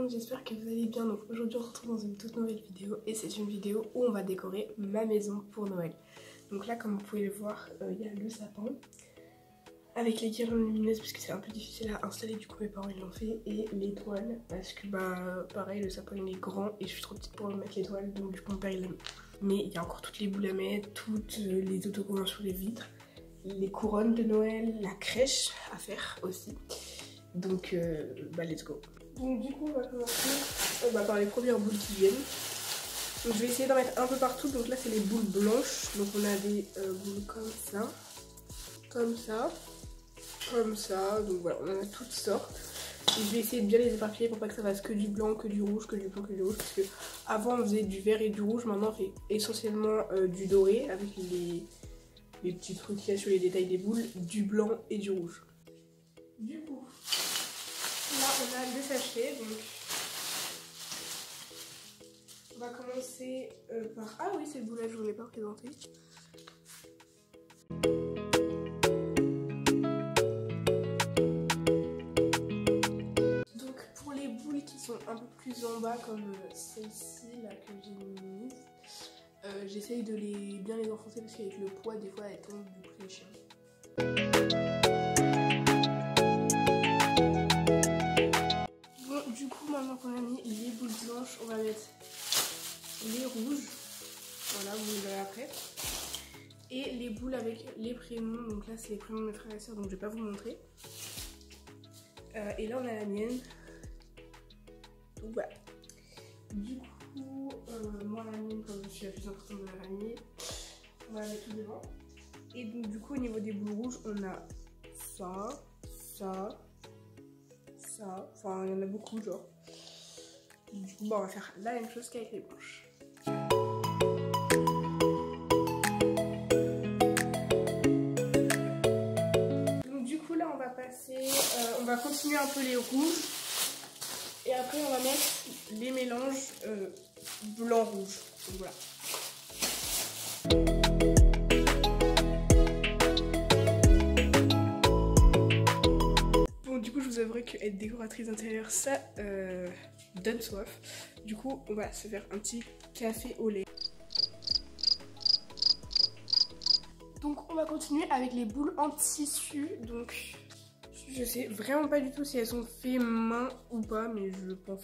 J'espère que vous allez bien. Donc aujourd'hui on se retrouve dans une toute nouvelle vidéo et c'est une vidéo où on va décorer ma maison pour Noël. Donc là comme vous pouvez le voir, il y a le sapin avec les guirlandes lumineuses parce que c'est un peu difficile à installer, du coup mes parents ils l'ont fait, et l'étoile parce que bah pareil le sapin il est grand et je suis trop petite pour mettre l'étoile, donc du coup mon père il l'a mis. Mais il y a encore toutes les boules à mettre, toutes les autocollants sur les vitres, les couronnes de Noël, la crèche à faire aussi. Donc bah let's go. Donc du coup on va commencer par les premières boules qui viennent. Donc je vais essayer d'en mettre un peu partout. Donc là c'est les boules blanches. Donc on a des boules comme ça, comme ça, comme ça. Donc voilà, on en a toutes sortes. Et je vais essayer de bien les éparpiller pour pas que ça fasse que du blanc, que du rouge, que du blanc, que du rouge. Parce que avant on faisait du vert et du rouge. Maintenant on fait essentiellement du doré avec les petits trucs qu'il y a sur les détails des boules, du blanc et du rouge. Du coup, là on a le sachet, donc on va commencer par... Ah oui, c'est le boulage, je ne vous l'ai pas présenté. Donc pour les boules qui sont un peu plus en bas, comme celle-ci là que j'ai mise, j'essaye de bien les enfoncer parce qu'avec le poids des fois elles tombent du coup les chiens. Du coup, maintenant qu'on a mis les boules blanches, on va mettre les rouges. Voilà, vous les verrez après. Et les boules avec les prénoms. Donc là, c'est les prénoms de mes frères et sœurs, donc je vais pas vous montrer. Et là, on a la mienne. Donc voilà. Du coup, moi, la mienne, comme je suis la plus importante de la famille, on va la mettre tout devant. Et donc, du coup, au niveau des boules rouges, on a ça, ça. Ça, enfin il y en a beaucoup genre. Du coup bah, on va faire la même chose qu'avec les blanches. Donc du coup là on va passer, on va continuer un peu les rouges. Et après on va mettre les mélanges blanc-rouge. Donc voilà. Du coup je vous avouerai qu'être décoratrice d'intérieur ça donne soif. Du coup on va se faire un petit café au lait. Donc on va continuer avec les boules en tissu. Donc je sais vraiment pas du tout si elles sont faites main ou pas, mais je pense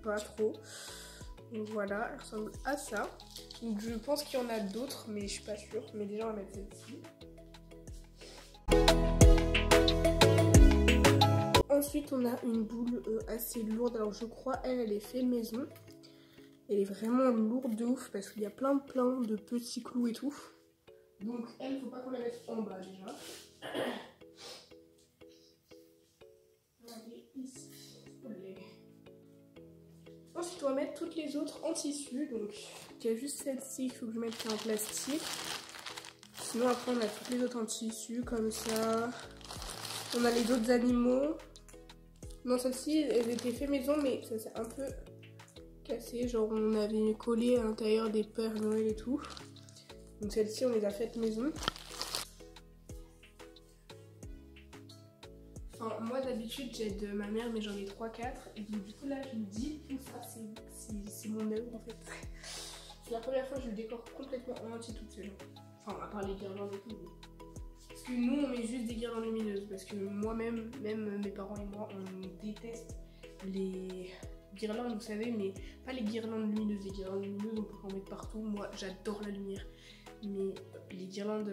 pas trop. Donc voilà, elles ressemblent à ça. Donc je pense qu'il y en a d'autres mais je suis pas sûre. Mais déjà on va mettre celle-ci. Ensuite on a une boule assez lourde, alors je crois elle est faite maison. Elle est vraiment lourde de ouf parce qu'il y a plein de petits clous et tout. Donc elle, faut pas qu'on la mette en bas déjà. Allez, ici. Ensuite on va mettre toutes les autres en tissu. Donc il y a juste celle-ci qu'il faut que je mette en plastique. Sinon après on a toutes les autres en tissu comme ça. On a les autres animaux. Non, celle-ci, elle était fait maison, mais ça s'est un peu cassé. Genre, on avait collé à l'intérieur des Pères Noël et tout. Donc, celle-ci, on les a faites maison. Enfin, moi, d'habitude, j'aide ma mère, mais j'en ai 3-4. Et donc, du coup, là, je me dis, tout ça, c'est mon œuvre, en fait. C'est la première fois que je le décore complètement en entier toute seule. Enfin, à part les guirlandes et tout. Parce que nous on met juste des guirlandes lumineuses, parce que moi-même, même mes parents et moi, on déteste les guirlandes, vous savez, mais pas les guirlandes lumineuses. Les guirlandes lumineuses, on peut en mettre partout. Moi, j'adore la lumière, mais les guirlandes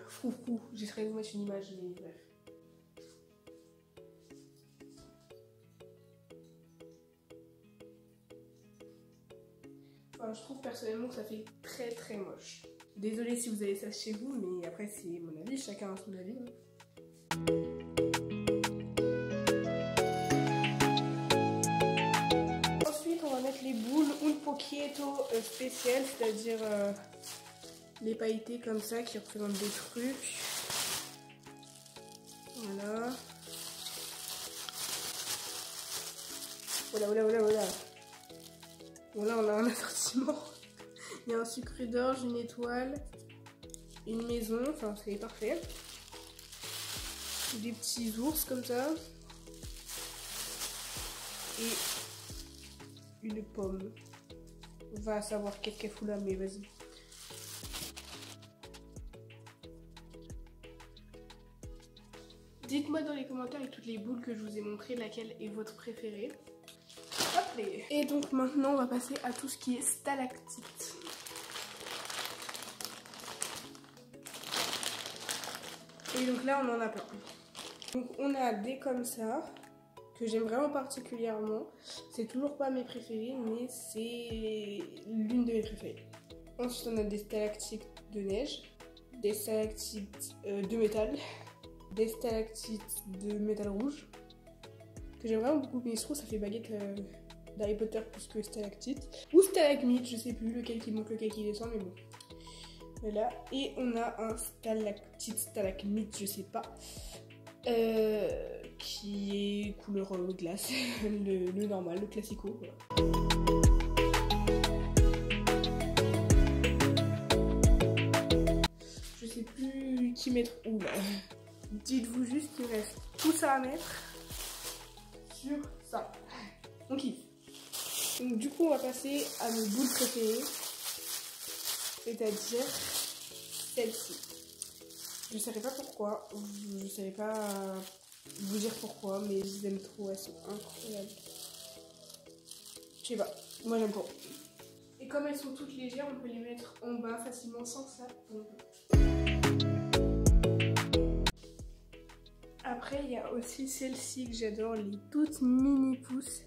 froufrou, j'essaierai de vous mettre une image, mais bref. Enfin, je trouve personnellement que ça fait très moche. Désolée si vous avez ça chez vous, mais après c'est mon avis, chacun a son avis. Ensuite on va mettre les boules un poquito spéciales, c'est-à-dire les pailletés comme ça qui représentent des trucs. Voilà. Voilà, voilà, voilà, voilà. Bon là on a un assortiment. Il y a un sucre d'orge, une étoile, une maison, enfin c'est parfait. Des petits ours comme ça. Et une pomme. On va savoir qu'est-ce qu'elle fout là, mais vas-y. Dites-moi dans les commentaires avec toutes les boules que je vous ai montrées, laquelle est votre préférée. Hop. Et donc maintenant on va passer à tout ce qui est stalactites. Et donc là on en a plein. Donc on a des comme ça, que j'aime vraiment particulièrement. C'est toujours pas mes préférés, mais c'est l'une de mes préférées. Ensuite on a des stalactites de neige, des stalactites de métal, des stalactites de métal rouge, que j'aime vraiment beaucoup, mais je trouve ça fait baguette d'Harry Potter plus que stalactite. Ou stalagmite, je sais plus lequel qui monte, lequel qui descend, mais bon. Voilà, et on a un stalactite, stalagmite, je sais pas, qui est couleur glace, le normal, le classico. Voilà. Je sais plus qui mettre où là. Dites-vous juste qu'il reste tout ça à mettre sur ça. On kiffe. Donc du coup on va passer à nos boules préférées, c'est-à-dire celle-ci. Je ne saurais pas pourquoi, je ne saurais pas vous dire pourquoi, mais je les aime trop, elles sont incroyables. Je sais pas, moi j'aime trop. Et comme elles sont toutes légères, on peut les mettre en bas facilement sans ça tombe. Après il y a aussi celle-ci que j'adore, les toutes mini pousses.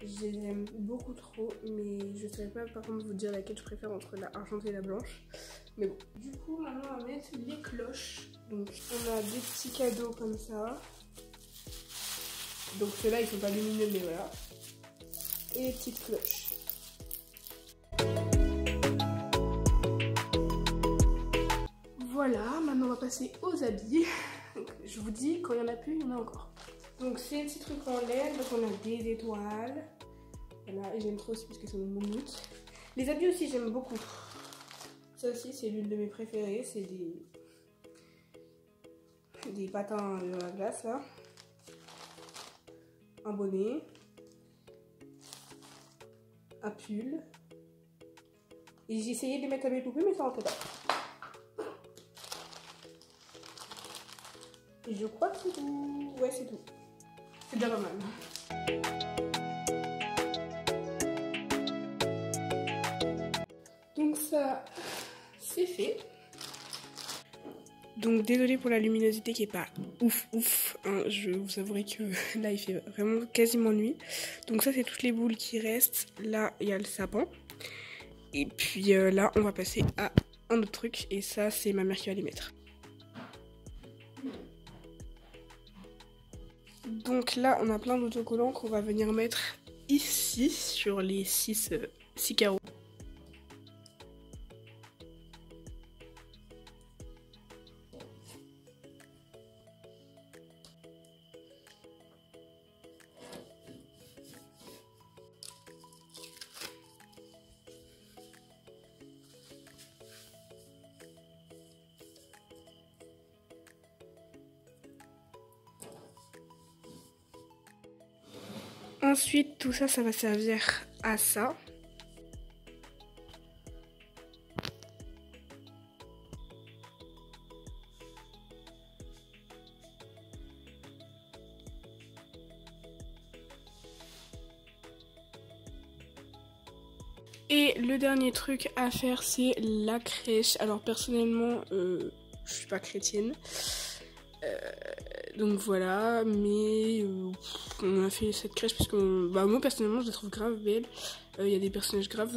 Je les aime beaucoup trop, mais je ne saurais pas par contre vous dire laquelle je préfère entre la argentée et la blanche. Mais bon. Du coup, maintenant on va mettre les cloches. Donc on a des petits cadeaux comme ça. Donc ceux-là ils sont pas lumineux, mais voilà. Et les petites cloches. Voilà, maintenant on va passer aux habits. Donc, je vous dis, quand il n'y en a plus, il y en a encore. Donc c'est un petit truc en laine, donc on a des étoiles. Voilà, et j'aime trop aussi parce que c'est mon moumoute. Les habits aussi j'aime beaucoup. Ça aussi c'est l'une de mes préférées, c'est des patins de la glace là. Un bonnet. Un pull. Et j'ai essayé de les mettre à mes poupées mais ça rentrait pas. Et je crois que c'est tout. Ouais c'est tout. C'est déjà pas mal. Donc ça, c'est fait. Donc désolée pour la luminosité qui est pas ouf, hein, je vous avouerai que là il fait vraiment quasiment nuit. Donc ça c'est toutes les boules qui restent. Là il y a le sapin. Et puis là on va passer à un autre truc. Et ça c'est ma mère qui va les mettre. Donc là on a plein d'autocollants qu'on va venir mettre ici sur les 6 carreaux. Ensuite, tout ça, ça va servir à ça. Et le dernier truc à faire, c'est la crèche. Alors personnellement, je suis pas chrétienne. Donc voilà, mais on a fait cette crèche parce que moi personnellement je la trouve grave belle. Il y a des personnages grave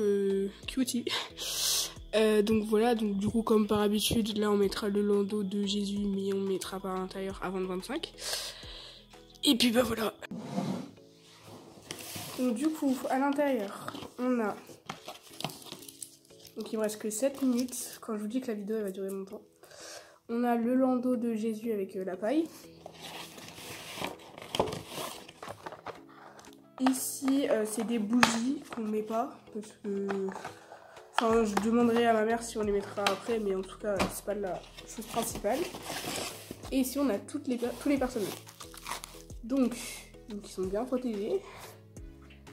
cutie. Donc voilà, donc du coup comme par habitude, là on mettra le landau de Jésus, mais on mettra pas à l'intérieur avant le 25. Et puis bah voilà. Donc du coup à l'intérieur on a, donc il me reste que 7 minutes, quand je vous dis que la vidéo elle va durer longtemps. On a le landau de Jésus avec la paille. Ici, c'est des bougies qu'on met pas parce que... Enfin, je demanderai à ma mère si on les mettra après, mais en tout cas, c'est pas la chose principale. Et ici, on a tous les personnages. Donc, ils sont bien protégés.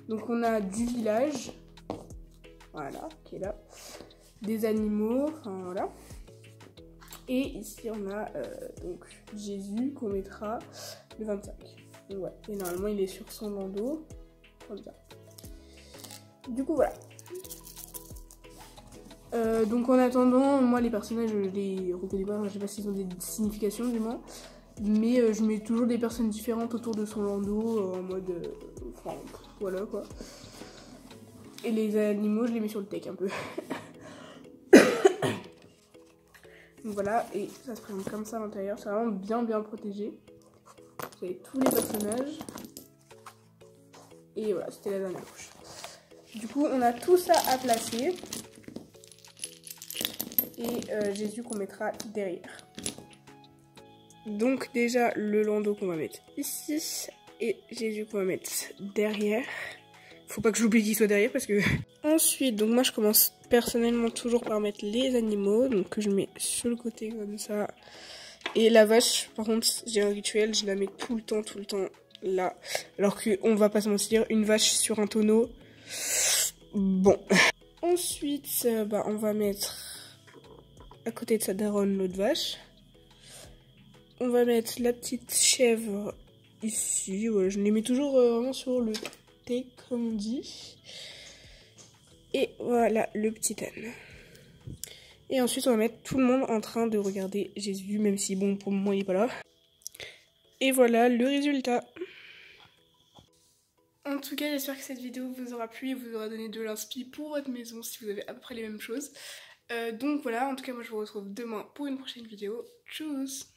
Donc, on a du village. Voilà, qui est là. Des animaux, enfin voilà. Et ici, on a donc Jésus qu'on mettra le 25. Donc, ouais. Et normalement, il est sur son landau. Comme ça. Du coup, voilà. Donc en attendant, moi les personnages je les reconnais pas, je sais pas s'ils ont des significations du moins, mais je mets toujours des personnes différentes autour de son landau en mode, enfin voilà quoi. Et les animaux je les mets sur le tech un peu. Donc voilà, et ça se présente comme ça à l'intérieur, c'est vraiment bien protégé. Vous avez tous les personnages. Et voilà, c'était la dernière couche. Du coup on a tout ça à placer. Et Jésus qu'on mettra derrière. Donc déjà le landau qu'on va mettre ici et Jésus qu'on va mettre derrière. Faut pas que j'oublie qu'il soit derrière parce que... Ensuite, donc moi je commence personnellement toujours par mettre les animaux. Donc que je mets sur le côté comme ça. Et la vache, par contre j'ai un rituel, je la mets tout le temps là. Alors qu'on va pas se mentir, une vache sur un tonneau, bon. Ensuite, on va mettre... à côté de sa daronne, l'autre vache. On va mettre la petite chèvre ici. Voilà, je les mets toujours vraiment sur le thé, comme on dit. Et voilà le petit âne. Et ensuite, on va mettre tout le monde en train de regarder Jésus, même si, bon, pour le moment, il n'est pas là. Et voilà le résultat. En tout cas, j'espère que cette vidéo vous aura plu et vous aura donné de l'inspi pour votre maison si vous avez à peu près les mêmes choses. Donc voilà, en tout cas moi je vous retrouve demain pour une prochaine vidéo. Tchuss!